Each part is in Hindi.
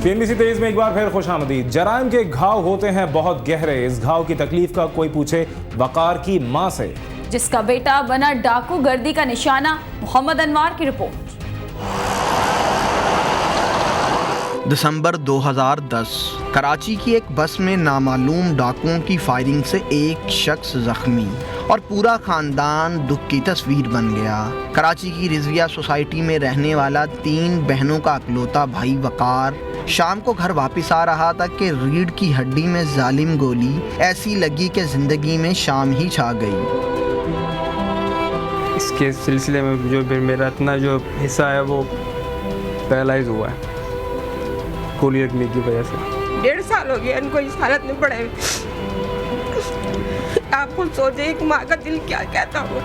CNBC 23 में एक बार फिर खुशामदीद। जराइम के घाव होते हैं बहुत गहरे, इस घाव की तकलीफ का कोई पूछे वकार की मां से। जिसका बेटा बना डाकू गर्दी का निशाना, मोहम्मद अनवार की रिपोर्ट। दिसंबर 2010 कराची की एक बस में नामालूम डाकुओं की फायरिंग से एक शख्स जख्मी और पूरा खानदान दुख की तस्वीर बन गया। कराची की रिजविया सोसाइटी में रहने वाला 3 बहनों का अकलौता भाई वकार शाम को घर वापस आ रहा था कि रीढ़ की हड्डी में जालिम गोली ऐसी लगी कि जिंदगी में शाम ही छा गई। इसके सिलसिले में जो मेरा इतना जो हिस्सा है वो पैरालाइज हुआ है गोली लगने की वजह से। 1.5 साल हो गया इनको इस हालत में पड़े हुए। आप खुद सोचे एक माँ का दिल क्या कहता हो।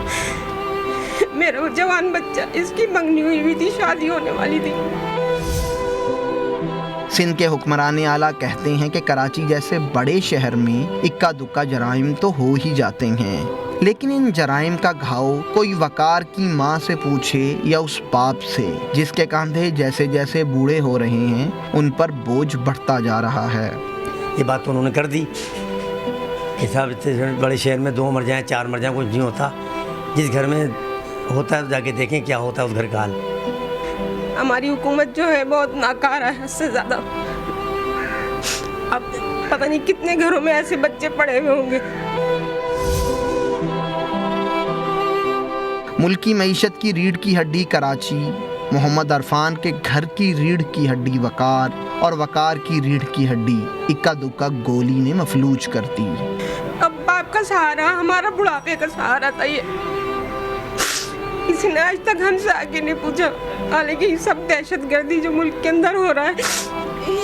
मेरा वो जवान बच्चा, इसकी मंगनी हुई थी, शादी होने वाली थी। सिंध के हुक्मरान आला कहते हैं कि कराची जैसे बड़े शहर में इक्का दुक्का जराइम तो हो ही जाते हैं, लेकिन इन जराइम का घाव कोई वकार की माँ से पूछे या उस बाप से जिसके कंधे जैसे जैसे बूढ़े हो रहे हैं उन पर बोझ बढ़ता जा रहा है। ये बात तो उन्होंने कर दी कि साहब इतने बड़े शहर में 2 मर जाएं 4 मर जाएं कुछ नहीं होता। जिस घर में होता है तो जाके देखें क्या होता है उस घर का हाल। हमारी हुकूमत जो है बहुत नाकारा है हद से ज़्यादा। अब पता नहीं कितने घरों में ऐसे बच्चे पड़े हुए होंगे। मुल्की मईशत की रीढ़ की हड्डी कराची, मोहम्मद अरफान के घर की रीढ़ की हड्डी वकार और वकार की रीढ़ की हड्डी इक्का दुक्का गोली ने मफलूज कर दी। अब बाप का सहारा हमारा बुढ़ापे का सहारा था ये। किसी ने आज तक हमसे आगे नहीं पूछा। हालांकि ये सब दहशतगर्दी जो मुल्क के अंदर हो रहा है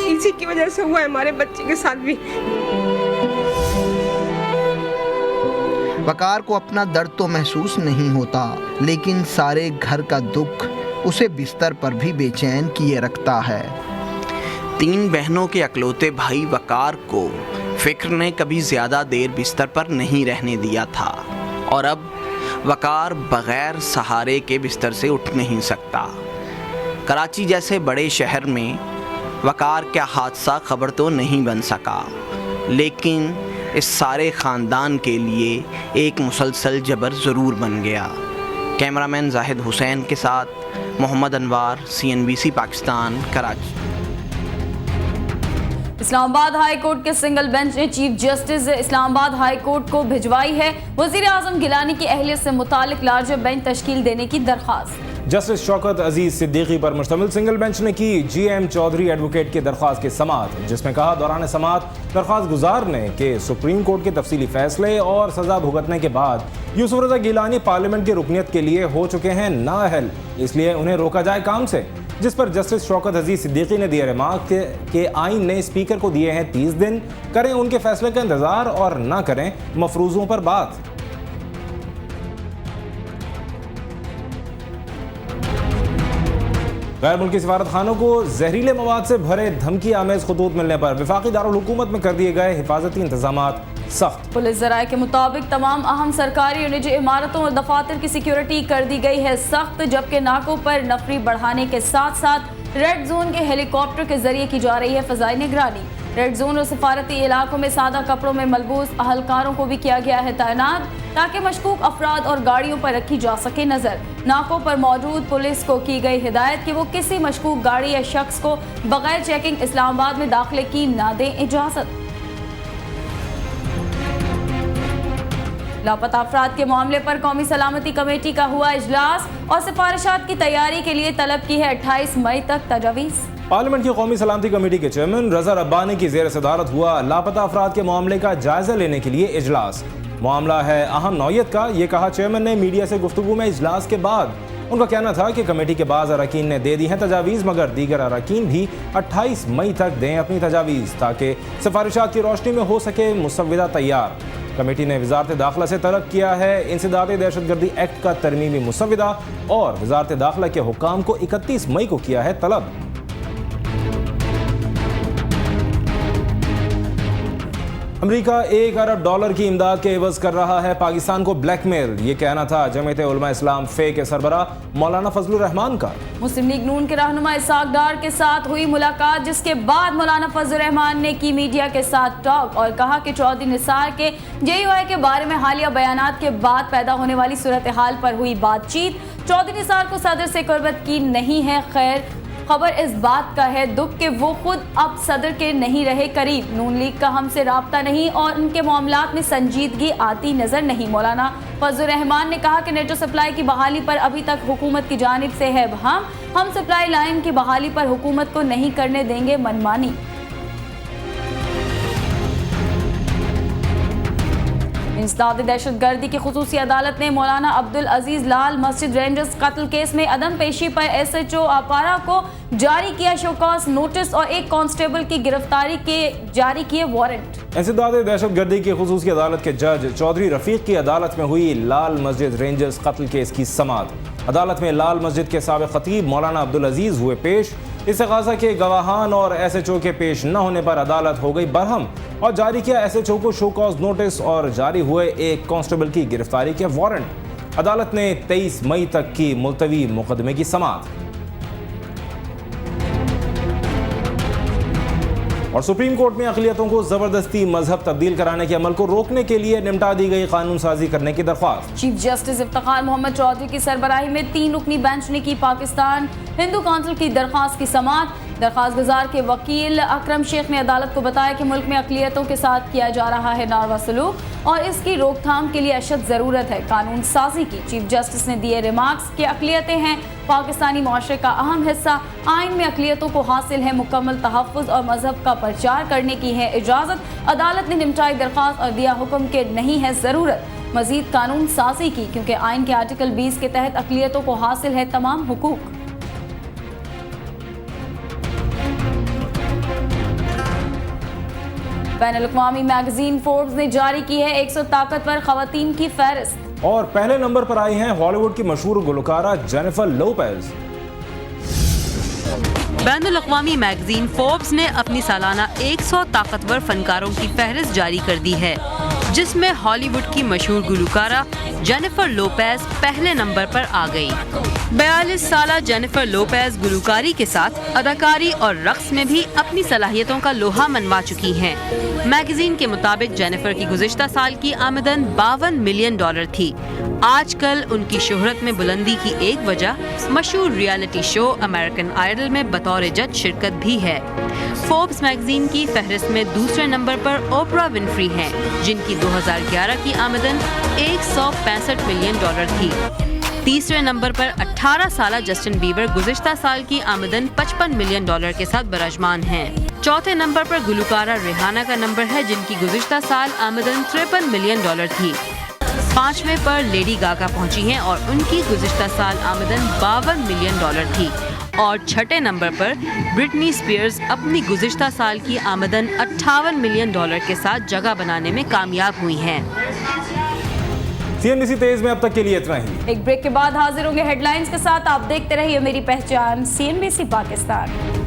इसी की वजह से हुआ है हमारे बच्चे के साथ भी। वकार को अपना दर्द तो महसूस नहीं होता, लेकिन सारे घर का दुख उसे बिस्तर पर भी बेचैन किए रखता है। 3 बहनों के अकलौते भाई वकार को फिक्र ने कभी ज़्यादा देर बिस्तर पर नहीं रहने दिया था और अब वकार बगैर सहारे के बिस्तर से उठ नहीं सकता। कराची जैसे बड़े शहर में वकार का हादसा खबर तो नहीं बन सका, लेकिन इस सारे ख़ानदान के लिए एक मुसलसल जबर ज़रूर बन गया। कैमरामैन जाहिद हुसैन के साथ मोहम्मद अनवार, CNBC Pakistan, Karachi. Islamabad high court के सिंगल बेंच ने chief justice Islamabad high court को भिजवाई है वज़ीर आज़म गिलानी की अहलियत से मुतालिक लार्जर बेंच तश्कील देने की दरख्वास्त। जस्टिस शौकत अजीज सिद्दीकी पर मुश्तमिल सिंगल बेंच ने की GM चौधरी एडवोकेट की दरख्वास्त की समाअत, जिसमें कहा दौरान समाअत दरख्वास्त गुजार ने कि सुप्रीम कोर्ट के तफसीली फैसले और सजा भुगतने के बाद यूसुफ रज़ा गिलानी पार्लियामेंट की रुकनीत के लिए हो चुके हैं नाअहल, इसलिए उन्हें रोका जाए काम से। जिस पर जस्टिस शौकत अजीज सिद्दीकी ने दिया रिमार्क के आइन ने स्पीकर को दिए हैं 30 दिन, करें उनके फैसले का इंतजार और ना करें मफरूजों पर बात। गैर मुल्की सिफारत खानों को जहरीले मवाद से भरे धमकी आमेज खतूत मिलने पर वफाकी दारुल हुकूमत में कर दिए गए हिफाजती इंतजामात सख्त। पुलिस ज़राए के मुताबिक तमाम अहम सरकारी और निजी इमारतों और दफातर की सिक्योरिटी कर दी गई है सख्त, जबकि नाकों पर नफरी बढ़ाने के साथ साथ रेड जोन के हेलीकॉप्टर के जरिए की जा रही है फ़ज़ाई निगरानी। रेड जोन और सिफारती इलाकों में सादा कपड़ों में मलबूस अहलकारों को भी किया गया है तैनात, ताकि मशकूक अफराद और गाड़ियों पर रखी जा सके नजर। नाकों पर मौजूद पुलिस को की गई हिदायत कि वो किसी मशकूक गाड़ी या शख्स को बगैर चेकिंग इस्लामाबाद में दाखिले की ना दें इजाजत। लापता अफराद के मामले पर कौमी सलामती कमेटी का हुआ इजलास और सिफारिशात की तैयारी के लिए तलब की है 28 मई तक तजवीज़। पार्लियामेंट की कौमी सलामती कमेटी के चेयरमैन रजा रब्बानी की ज़ेर सदारत हुआ लापता अफराद के मामले का जायजा लेने के लिए इजलास। मामला है अहम नौयत का, ये कहा चेयरमैन ने मीडिया से गुफ्तगू में इजलास के बाद। उनका कहना था कि कमेटी के बाज़ अरकान ने दे दी हैं तजावीज़, मगर दीगर अरकान भी 28 मई तक दें अपनी तजावीज़, ताकि सिफारिशात की रोशनी में हो सके मुसव्विदा तैयार। कमेटी ने वजारत दाखिला से तलब किया है इंसदाद दहशतगर्दी एक्ट का तरमीमी मुसव्विदा और वजारत दाखिला के हुकाम को 31 मई को किया है तलब। अमेरिका $1 अरब की इमदाद के एवज कर रहा है पाकिस्तान को ब्लैकमेल, ये कहना था जमीयत उलमा इस्लाम फे के सरबराह मौलाना फजलुर रहमान का। मुस्लिम लीग नून के रहनुमा इसाक डार के साथ हुई मुलाकात, जिसके बाद मौलाना फजलुर रहमान ने की मीडिया के साथ टॉक और कहा कि चौधरी निसार के JUI के बारे में हालिया बयानात के बाद पैदा होने वाली सूरत हाल पर हुई बातचीत। चौधरी निसार को सदर से कुर्बत की नहीं है खैर, खबर इस बात का है दुख कि वो खुद अब सदर के नहीं रहे करीब। नून लीग का हमसे राब्ता नहीं और उनके मामलात में संजीदगी आती नजर नहीं। मौलाना फजलुर रहमान ने कहा कि नेटो सप्लाई की बहाली पर अभी तक हुकूमत की जानिब से है हम सप्लाई लाइन की बहाली पर हुकूमत को नहीं करने देंगे मनमानी। इंसदाद दहशतगर्दी की खुसूसी अदालत ने मौलाना अब्दुल अजीज लाल मस्जिद रेंजर्स कत्ल केस में अदम पेशी पर SHO अपारा को जारी किया शोकॉज नोटिस और एक कांस्टेबल की गिरफ्तारी के जारी किए वारंट। इंसदाद दहशतगर्दी की खुसूसी अदालत के जज चौधरी रफीक की अदालत में हुई लाल मस्जिद रेंजर्स कत्ल केस की समाअत। अदालत में लाल मस्जिद के साबिक खतीब मौलाना अब्दुल अजीज हुए पेश। इस्तिगासा के गवाहान और SHO के पेश न होने पर अदालत हो गई बरहम और जारी किया SHO को शो कॉज नोटिस और जारी हुए एक कांस्टेबल की गिरफ्तारी के वारंट। अदालत ने 23 मई तक की मुलतवी मुकदमे की समाअत। और सुप्रीम कोर्ट में अक़लियतों को जबरदस्ती मजहब तब्दील कराने के अमल को रोकने के लिए निपटा दी गई कानून साजी करने की दरख्वास्त। चीफ जस्टिस इफ्तिखार मोहम्मद चौधरी की सरबराही में 3 रुकनी बेंच ने की पाकिस्तान हिंदू काउंसिल की दरख्वास्त की समाअत। दरख्वास्त गुजार के वकील अकरम शेख ने अदालत को बताया कि मुल्क में अक़लियतों के साथ किया जा रहा है नारवा सलूक और इसकी रोकथाम के लिए अशद ज़रूरत है कानून साजी की। चीफ जस्टिस ने दिए रिमार्क्स कि अक़लियतें हैं पाकिस्तानी माशरे का अहम हिस्सा, आइन में अक़लियतों को हासिल है मुकम्मल तहफ़्फ़ुज़ और मजहब का प्रचार करने की है इजाज़त। अदालत ने निपटाई दरख्वास्त और दिया हुक्म के नहीं है ज़रूरत मज़ीद कानून साजी की, क्योंकि आइन के आर्टिकल 20 के तहत अक़लियतों को हासिल है तमाम हुकूक। बैनुल-अक़वामी मैगजीन फोर्ब्स ने जारी की है 100 ताकतवर ख़वातीन की फहरिस्त और पहले नंबर पर आई हैं हॉलीवुड की मशहूर Gulkara Jennifer Lopez. बैनुल-अक़वामी magazine Forbes ने अपनी सालाना 100 ताकतवर फनकारों की फहरिस्त जारी कर दी है, जिसमें हॉलीवुड की मशहूर गुलकारा जेनिफर लोपेज पहले नंबर पर आ गई। 42 साला जेनिफर लोपेज गुलकारी के साथ अदाकारी और रक्स में भी अपनी सलाहियतों का लोहा मनवा चुकी हैं। मैगजीन के मुताबिक जेनिफर की गुज़िश्ता साल की आमदन $52 मिलियन थी। आजकल उनकी शोहरत में बुलंदी की एक वजह मशहूर रियलिटी शो अमेरिकन आइडल में बतौर जज शिरकत भी है। फोर्ब्स मैगजीन की फहरिस्त में दूसरे नंबर पर ओपरा विनफ्री हैं, जिनकी 2011 की आमदन $165 मिलियन थी। तीसरे नंबर पर 18 साला जस्टिन बीबर गुज़िश्ता साल की आमदन $55 मिलियन के साथ बराजमान हैं। चौथे नंबर पर गुलकारा रिहाना का नंबर है, जिनकी गुज़िश्ता साल आमदन $53 मिलियन थी। पांचवें पर लेडी गागा पहुंची हैं और उनकी गुज़िश्ता साल आमदन $52 मिलियन थी। और छठे नंबर पर ब्रिटनी स्पीयर्स अपनी गुज़िश्ता साल की आमदन $58 मिलियन के साथ जगह बनाने में कामयाब हुई हैं। CNBC तेज में अब तक के लिए इतना ही। एक ब्रेक के बाद हाजिर होंगे हेडलाइंस के साथ। आप देखते रहिए मेरी पहचान CNBC पाकिस्तान।